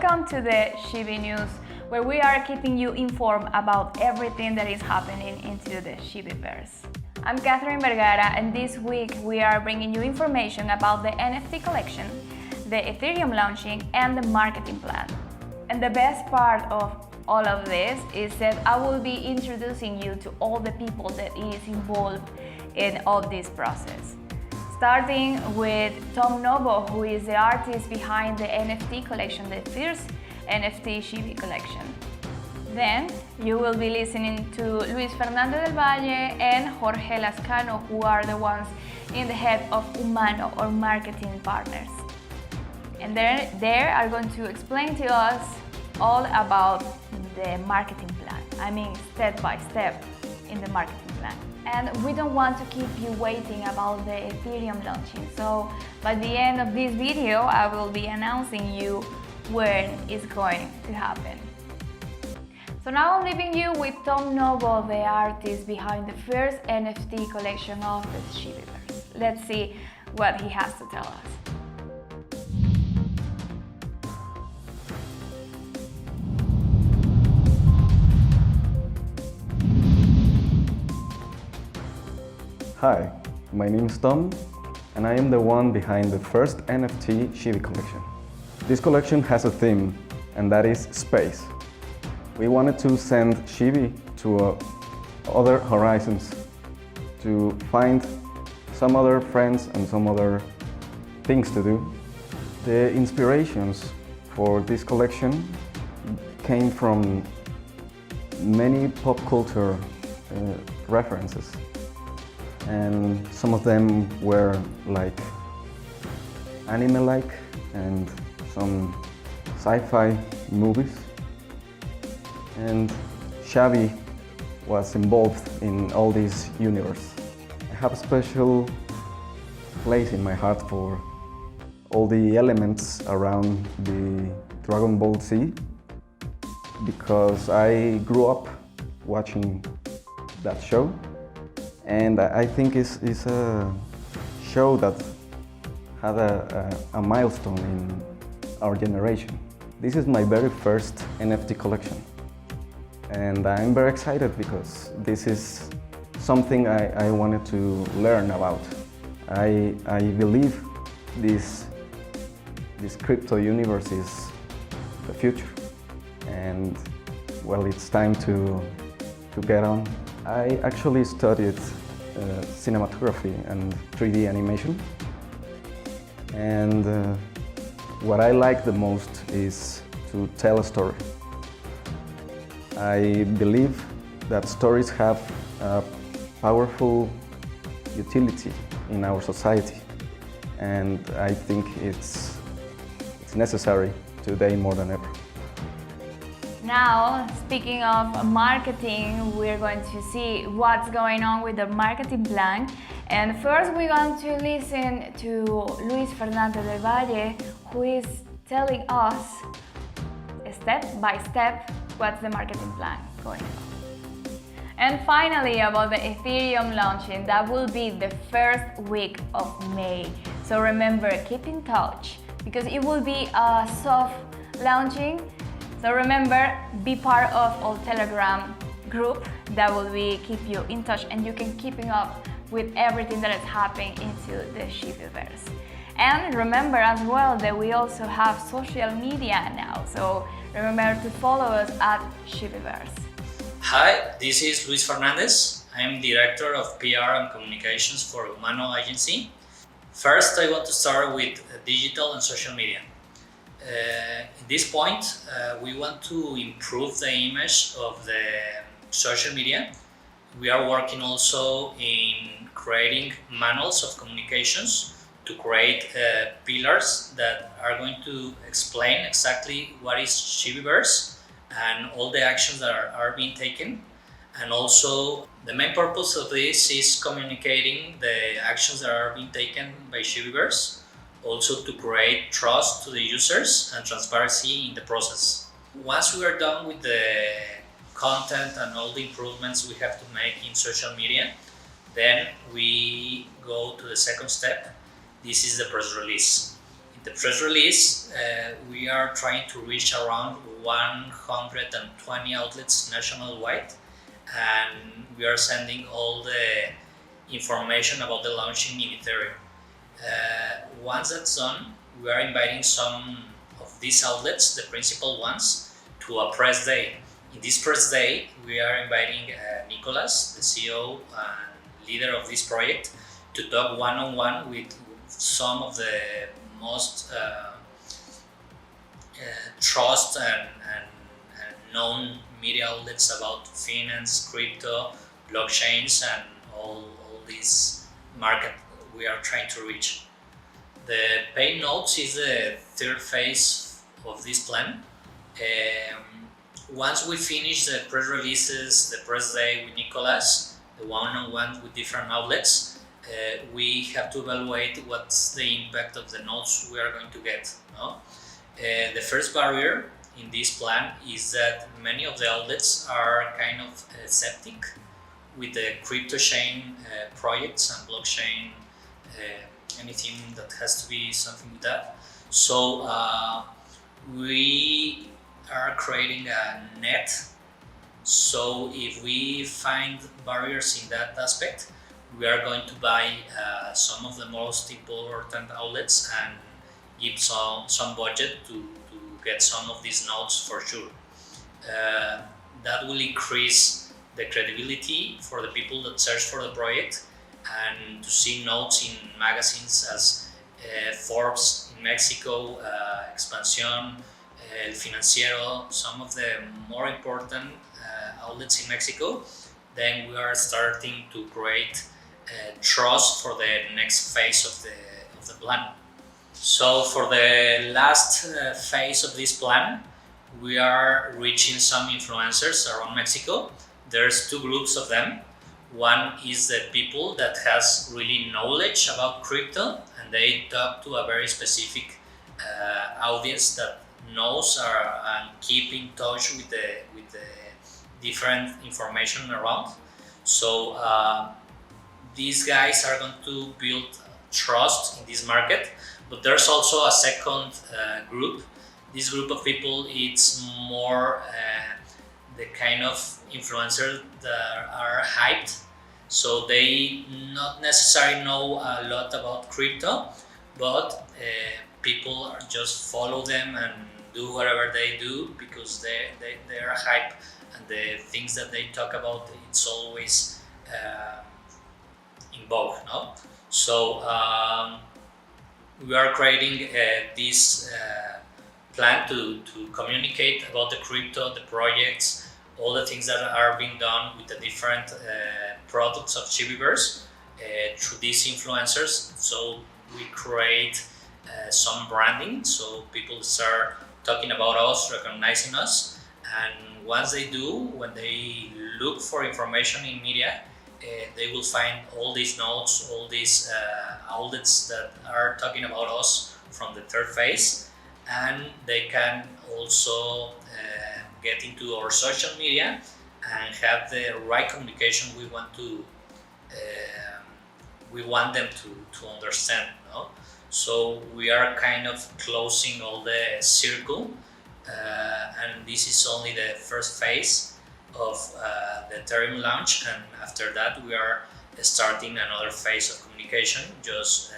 Welcome to the Shibby News, where we are keeping you informed about everything that is happening into the ShibbyVerse. I'm Catherine Vergara, and this week we are bringing you information about the NFT collection, the Ethereum launching, and the marketing plan. And the best part of all of this is that I will be introducing you to all the people that is involved in all this process. Starting with Tom Novo, who is the artist behind the NFT collection, the first NFT Shibby collection. Then you will be listening to Luis Fernando del Valle and Jorge Lascano, who are the ones in the head of Humano, or marketing partners. And they are going to explain to us all about the marketing plan. I mean, step by step in the marketing plan. And we don't want to keep you waiting about the Ethereum launching. So by the end of this video, I will be announcing you when it's going to happen. So now I'm leaving you with Tom Novo, the artist behind the first NFT collection of the ShibbyVerse. Let's see what he has to tell us. Hi, my name is Tom, and I am the one behind the first NFT Shibby collection. This collection has a theme, and that is space. We wanted to send Shibby to other horizons, to find some other friends and some other things to do. The inspirations for this collection came from many pop culture references. And some of them were like anime-like and some sci-fi movies. And SHABBY was involved in all this universe. I have a special place in my heart for all the elements around the Dragon Ball Z, because I grew up watching that show. And I think it's a show that had a milestone in our generation. This is my very first NFT collection. And I'm very excited because this is something I wanted to learn about. I believe this crypto universe is the future. And well, it's time to get on. I actually studied cinematography and 3D animation, and what I like the most is to tell a story. I believe that stories have a powerful utility in our society, and I think it's necessary today more than ever. Now, speaking of marketing, we're going to see what's going on with the marketing plan. And first, we're going to listen to Luis Fernando del Valle, who is telling us step by step what's the marketing plan going on. And finally, about the Ethereum launching, that will be the first week of May. So remember, keep in touch, because it will be a soft launching. So remember, be part of our Telegram group that will keep you in touch, and you can keeping up with everything that is happening into the ShibbyVerse. And remember as well that we also have social media now. So remember to follow us at ShibbyVerse. Hi, this is Luis Fernandez. I am Director of PR and Communications for Humano Agency. First, I want to start with digital and social media. At this point, we want to improve the image of the social media. We are working also in creating manuals of communications to create pillars that are going to explain exactly what is ShibbyVerse and all the actions that are being taken. And also, the main purpose of this is communicating the actions that are being taken by ShibbyVerse, also to create trust to the users and transparency in the process. Once we are done with the content and all the improvements we have to make in social media, then we go to the second step. This is the press release. the press release, we are trying to reach around 120 outlets nationwide, and we are sending all the information about the launching in Ethereum. Once that's done, we are inviting some of these outlets, the principal ones, to a press day. In this press day, we are inviting Nicolas, the CEO and leader of this project, to talk one-on-one with some of the most trust and known media outlets about finance, crypto, blockchains, and all these market we are trying to reach. The pay notes is the third phase of this plan. Once we finish the press releases, the press day with Nicolas, the one-on-one with different outlets, we have to evaluate what's the impact of the notes we are going to get. No? The first barrier in this plan is that many of the outlets are kind of skeptic with the crypto chain projects and blockchain, anything that has to be something with that. So we are creating a net. So if we find barriers in that aspect, we are going to buy some of the most important outlets and give some budget to get some of these nodes for sure. That will increase the credibility for the people that search for the project, and to see notes in magazines as Forbes in Mexico, Expansión, El Financiero, some of the more important outlets in Mexico. Then we are starting to create trust for the next phase of the plan. So for the last phase of this plan, we are reaching some influencers around Mexico. There's two groups of them. One is the people that has really knowledge about crypto, and they talk to a very specific audience that knows and keep in touch with the different information around. So these guys are going to build trust in this market. But there's also a second group. This group of people, it's more the kind of influencers that are hyped. So they not necessarily know a lot about crypto, but people are just follow them and do whatever they do because they are hyped, and the things that they talk about, it's always in vogue, no? So we are creating this plan to communicate about the crypto, the projects, all the things that are being done with the different products of ShibbyVerse through these influencers. So we create some branding, so people start talking about us, recognizing us, and once they do, when they look for information in media, they will find all these notes, all these outlets that are talking about us from the third phase, and they can also get into our social media and have the right communication we want them to understand. No? So we are kind of closing all the circle, and this is only the first phase of the Ethereum launch, and after that we are starting another phase of communication, just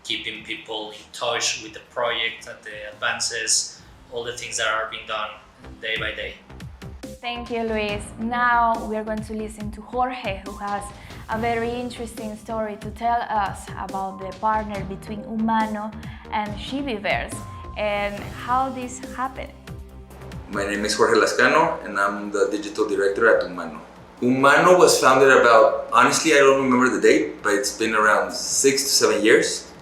keeping people in touch with the project and the advances, all the things that are being done day by day. Thank you, Luis. Now we are going to listen to Jorge, who has a very interesting story to tell us about the partner between Humano and ShibbyVerse and how this happened. My name is Jorge Lascano, and I'm the digital director at Humano. Humano was founded about, honestly, I don't remember the date, but it's been around 6 to 7 years.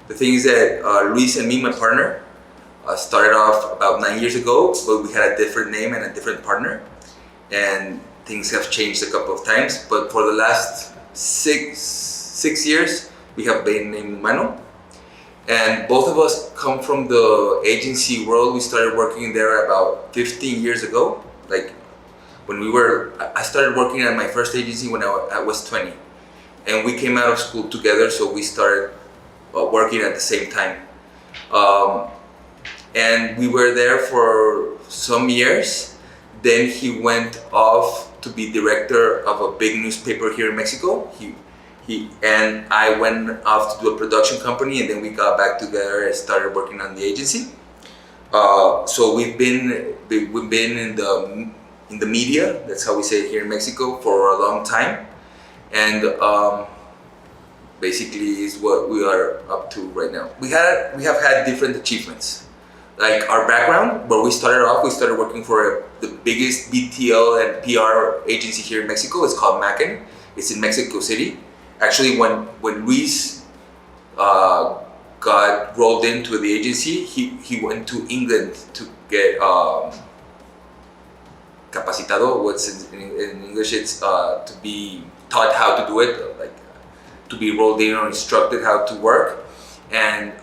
The thing is that Luis and me, my partner, started off about 9 years ago, but we had a different name and a different partner. And things have changed a couple of times, but for the last six years, we have been in Humano. And both of us come from the agency world. We started working there about 15 years ago. Like when I started working at my first agency when I was 20. And we came out of school together, so we started working at the same time. And we were there for some years. Then he went off to be director of a big newspaper here in Mexico. He and I went off to do a production company, and then we got back together and started working on the agency. So we've been in the media. That's how we say it here in Mexico for a long time, and basically is what we are up to right now. We have had different achievements. Like our background, where we started working for the biggest BTL and PR agency here in Mexico. It's called Macken. It's in Mexico City. Actually, when Luis got rolled into the agency, he went to England to get capacitado. What's in English? It's to be taught how to do it, like to be rolled in or instructed how to work, and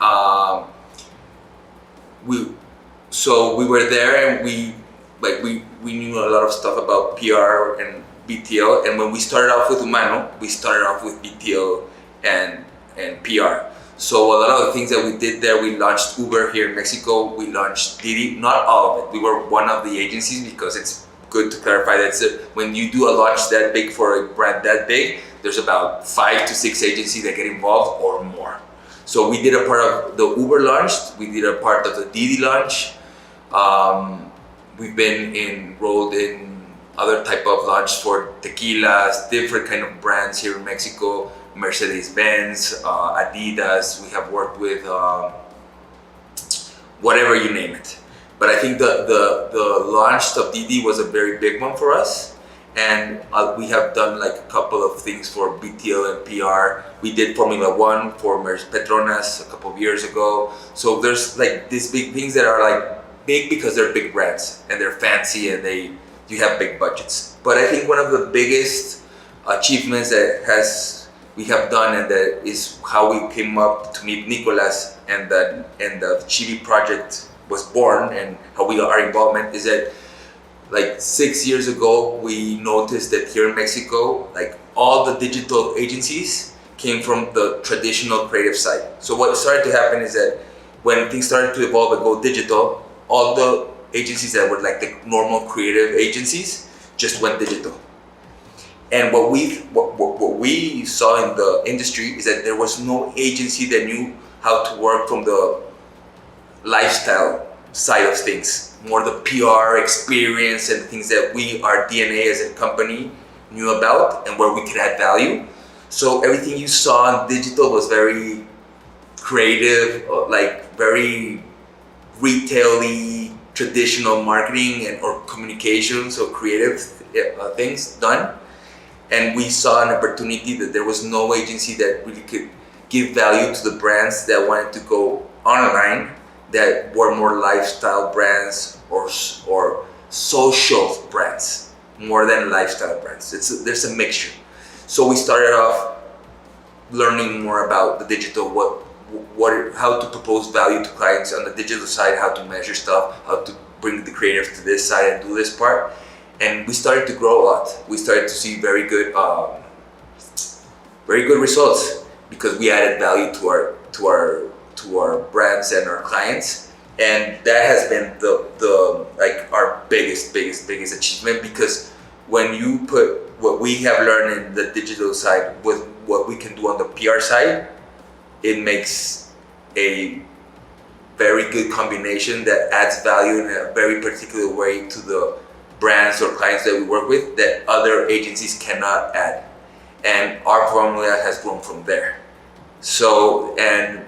we were there, and we knew a lot of stuff about PR and BTL. And when we started off with Humano, we started off with BTL and PR. So a lot of the things that we did there, we launched Uber here in Mexico, we launched Didi, not all of it. We were one of the agencies, because it's good to clarify that when you do a launch that big for a brand that big, there's about 5 to 6 agencies that get involved or more. So we did a part of the Uber launch, we did a part of the Didi launch. We've been enrolled in other type of launch for tequilas, different kind of brands here in Mexico, Mercedes-Benz, Adidas. We have worked with whatever you name it. But I think the launch of Didi was a very big one for us. And we have done like a couple of things for BTL and PR. We did Formula One for Petronas a couple of years ago. So there's like these big things that are like big because they're big brands and they're fancy and you have big budgets. But I think one of the biggest achievements that we have done, and that is how we came up to meet Nicolas and the Shibby project was born, and how we got our involvement, is that like 6 years ago we noticed that here in Mexico, like all the digital agencies came from the traditional creative side. So what started to happen is that when things started to evolve and go digital, all the agencies that were like the normal creative agencies just went digital. And what we saw in the industry is that there was no agency that knew how to work from the lifestyle side of things, more the PR experience and things that our DNA as a company knew about and where we could add value. So everything you saw in digital was very creative, like very retail-y, traditional marketing or communications or creative things done. And we saw an opportunity that there was no agency that really could give value to the brands that wanted to go online, that were more lifestyle brands or social brands, more than lifestyle brands. There's a mixture. So we started off learning more about the digital, how to propose value to clients on the digital side, how to measure stuff, how to bring the creative to this side and do this part. And we started to grow a lot. We started to see very good results, because we added value to our brands and our clients. And that has been our biggest achievement, because when you put what we have learned in the digital side with what we can do on the PR side, it makes a very good combination that adds value in a very particular way to the brands or clients that we work with that other agencies cannot add. And our formula has grown from there. So, and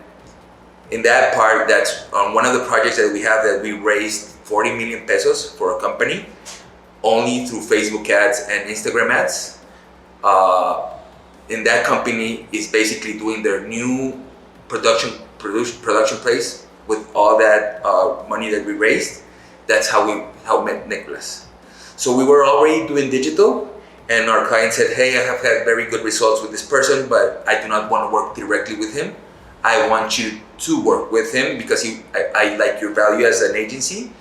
in that part, that's on one of the projects that we have, that we raised 40 million pesos for a company only through Facebook ads and Instagram ads. In that company is basically doing their new production place with all that money that we raised. That's how we met Nicolas. So we were already doing digital, and our client said, hey, I have had very good results with this person, but I do not want to work directly with him. I want you to work with him because I like your value as an agency,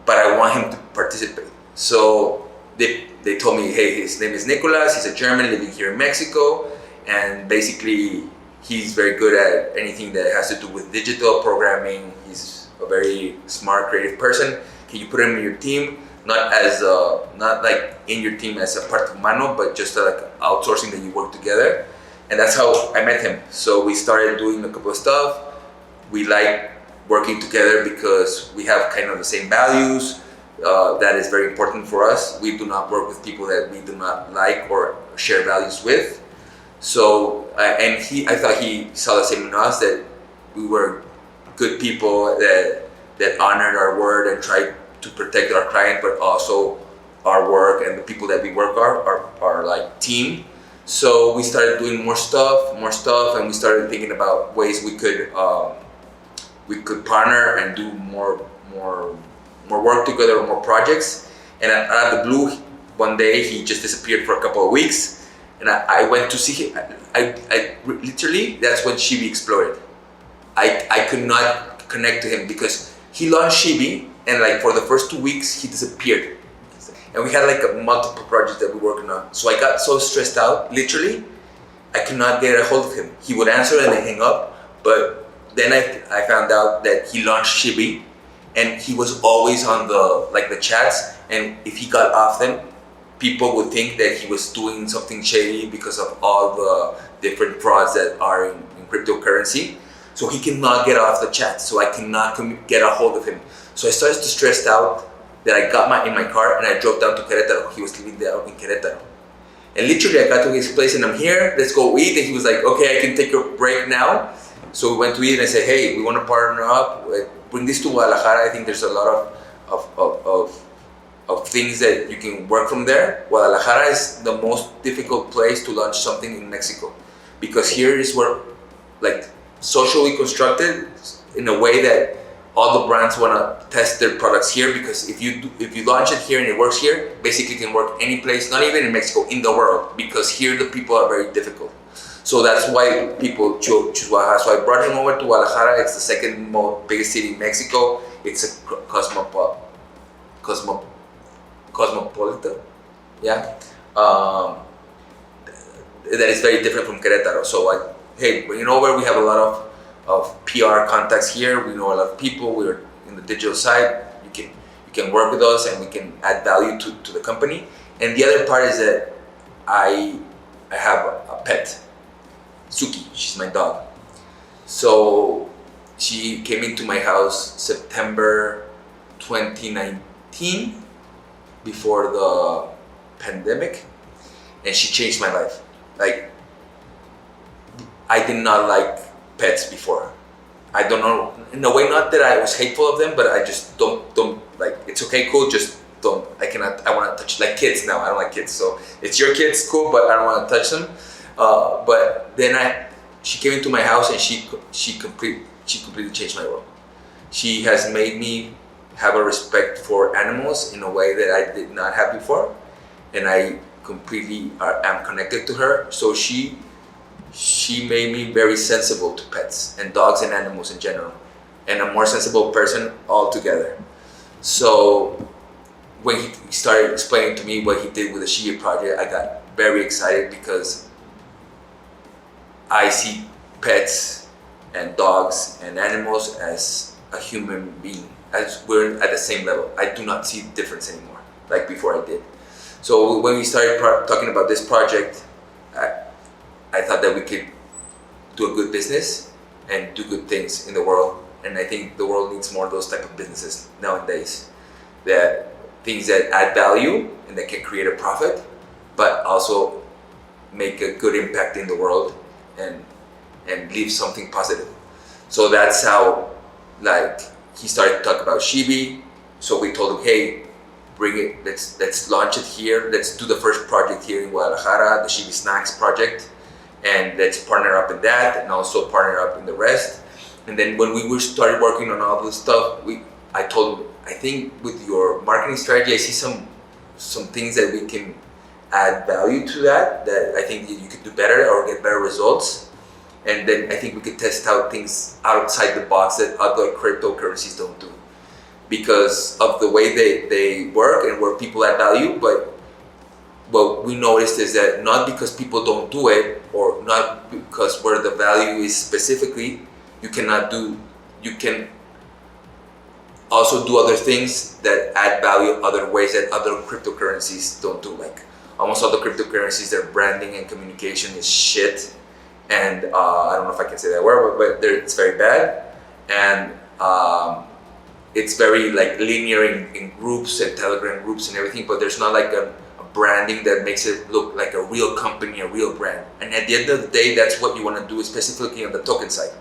but I want him to participate. So they told me, hey, his name is Nicolas, he's a German living here in Mexico, and basically He's very good at anything that has to do with digital programming. He's a very smart, creative person. Can you put him in your team? Not like in your team as a part of Mano, but just like outsourcing that you work together. And that's how I met him. So we started doing a couple of stuff. We like working together because we have kind of the same values. That is very important for us. We do not work with people that we do not like or share values with. So, I thought he saw the same in us, that we were good people that honored our word and tried to protect our client, but also our work and the people that we work are like team. So we started doing more stuff, and we started thinking about ways we could partner and do more work together, or more projects. And out of the blue, one day he just disappeared for a couple of weeks, and I went to see him. I literally, that's when Shibby exploded. I could not connect to him because he launched Shibby, and like for the first 2 weeks he disappeared. And we had like multiple projects that we were working on. So I got so stressed out, literally, I could not get a hold of him. He would answer and then hang up. But then I found out that he launched Shibby, and he was always on the chats. And if he got off them, people would think that he was doing something shady because of all the different frauds that are in cryptocurrency. So he cannot get off the chat. So I cannot get a hold of him. So I started to stress out that I got in my car and I drove down to Querétaro. He was living there in Querétaro. And literally I got to his place and I'm here, let's go eat. And he was like, okay, I can take a break now. So we went to eat and I said, hey, we want to partner up, bring this to Guadalajara. I think there's a lot of things that you can work from there. Guadalajara is the most difficult place to launch something in Mexico, because here is where, like, socially constructed in a way that all the brands want to test their products here, because if you launch it here and it works here, basically it can work any place, not even in Mexico, in the world, because here the people are very difficult. So that's why people choose Guadalajara. So I brought him over to Guadalajara. It's the second most biggest city in Mexico. It's a cosmopolitan, yeah. That is very different from Querétaro. So hey, you know where we have a lot of PR contacts here. We know a lot of people. We're in the digital side. You can work with us and we can add value to the company. And the other part is that I have a pet, Suki. She's my dog. So she came into my house September 2019, before the pandemic, and she changed my life. Like, I did not like pets before. I don't know, in a way, not that I was hateful of them, but I just don't like, it's okay, cool, just don't, I want to touch, like kids now, I don't like kids, so it's your kids, cool, but I don't want to touch them. But then she came into my house and she completely changed my world. She has made me have a respect for animals in a way that I did not have before, and I completely am connected to her. So she made me very sensible to pets and dogs and animals in general, and a more sensible person altogether. So when he started explaining to me what he did with the Shibby project, I got very excited, because I see pets and dogs and animals as a human being, as we're at the same level. I do not see the difference anymore, like before I did. So when we started talking about this project, I thought that we could do a good business and do good things in the world. And I think the world needs more of those type of businesses nowadays. That things that add value and that can create a profit, but also make a good impact in the world and leave something positive. So that's how, like, he started to talk about Shibby. So we told him, hey, bring it, let's launch it here. Let's do the first project here in Guadalajara, the Shibby Snacks project. And let's partner up in that, and also partner up in the rest. And then when we started working on all this stuff, I told him, I think with your marketing strategy, I see some things that we can add value to that I think you could do better or get better results. And then I think we could test out things outside the box that other cryptocurrencies don't do, because of the way they work and where people add value. But what we noticed is that not because people don't do it or So not because where the value is specifically, you can also do other things that add value other ways that other cryptocurrencies don't do. Like almost all the cryptocurrencies, their branding and communication is shit. And I don't know if I can say that word, but it's very bad. And it's very like linear in groups and Telegram groups and everything, but there's not like a branding that makes it look like a real company, a real brand. And at the end of the day, that's what you want to do, specifically on the token side.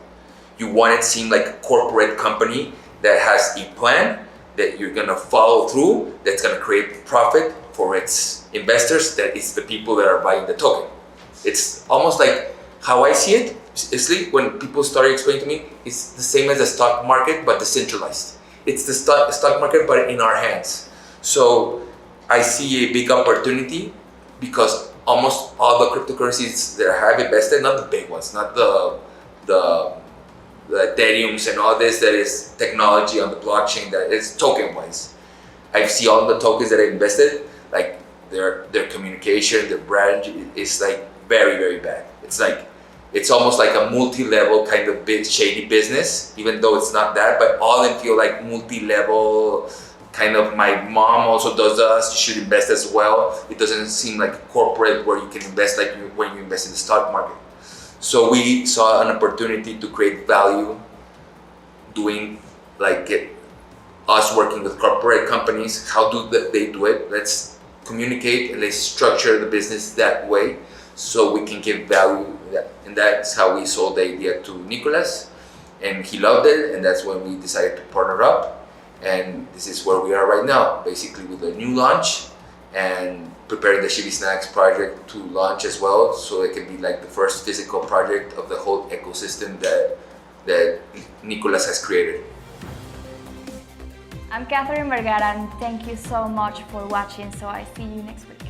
You want it to seem like a corporate company that has a plan that you're gonna follow through, that's gonna create profit for its investors, that is the people that are buying the token. It's almost like how I see it, honestly, when people started explaining to me, it's the same as the stock market, but decentralized. It's the stock market, but in our hands. So I see a big opportunity because almost all the cryptocurrencies that I have invested, not the big ones, not the Ethereums and all this that is technology on the blockchain that is token wise. I see all the tokens that I invested, like their communication, their brand is like very, very bad. It's almost like a multi-level kind of big shady business, even though it's not that, but all of them feel like multi-level kind of. My mom also does this, you should invest as well. It doesn't seem like a corporate where you can invest like when you invest in the stock market. So we saw an opportunity to create value doing us working with corporate companies. How do they do it? Let's communicate and let's structure the business that way so we can give value. And that's how we sold the idea to Nicolas, and he loved it, and that's when we decided to partner up. And this is where we are right now, basically with a new launch and preparing the Shibby Snacks project to launch as well, so it can be like the first physical project of the whole ecosystem that Nicolas has created. I'm Catherine Vergara, and thank you so much for watching, so I see you next week.